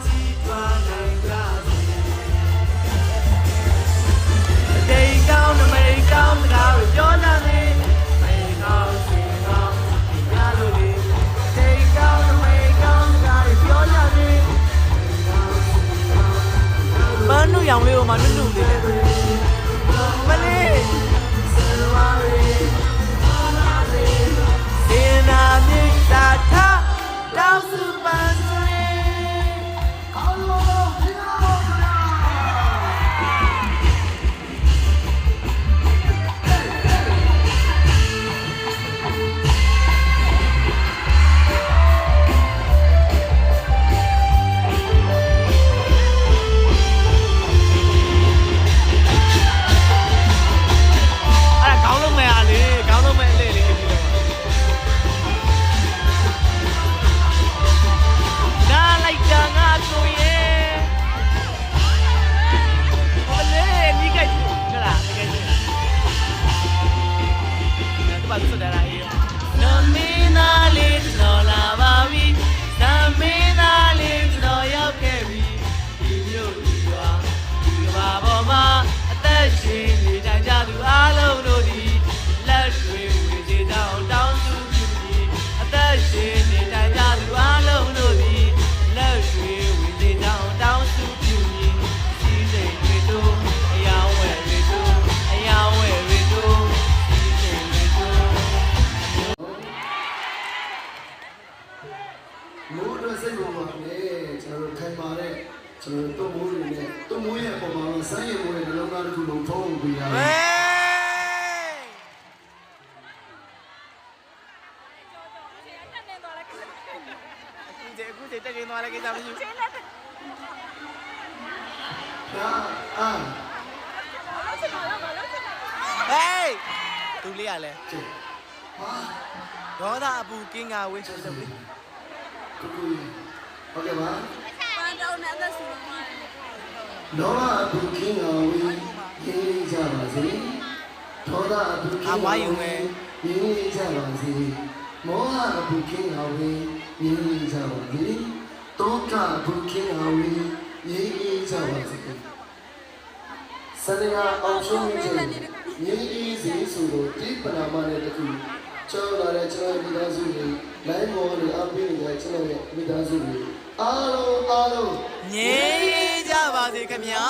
ကြီးထွားနိုင်ကြစေတေကောင်းနမိတ်ကောင်းစကားကိုပြောကြစေမေကောင်းရှင်ကောင်းဒီရလို့လေတေကောင်းနမိတ်ကောင်းစကားကိုပြောကြစေမနုရောင်လေးကိုမှနုနုလေးမလေးဒီနာမြေတာတာတောက်စုပန်းစရီကောင်းလို့ဒီလိုတော့မိုးတွေနဲ့တော့မိုးရဲ့အပေါ်မှာစမ်းရည်မိုးရဲ့နှလုံးသားတစ်ခုလုံးထုံးပြီးရတယ်။အခုတက်နေသွားလိုက်ကြမရှိဘူး။ဟေးသူလေးရလဲဒေါသအပူကင်းကဝင်းချုပ်လေးဟုတ်ကဲ့ပါတော့နဲ့သက်ဆိုတော့လောဘအပူကင်းကဝင်းရေးကြပါစေဒေါသအပူကင်းကဝင်းရေးကြပါစေမောဟအပူကင်းကဝင်းရေးကြပါစေတောကအပူကင်းကဝင်းရေးကြပါစေစန္ဒာအောင်ရှုံးခြင်းရေးစီဆိုလို့ဒီပနာမနဲ့တခုကျောင်းလာတဲ့ကျွန်တော်မိသားစုတွေလိုင်းမော်တွေအပိနေတဲ့ကျွန်တော်ရဲ့မိသားစုတွေအားလုံးငြိမ်းကြပါစေခင်ဗျာ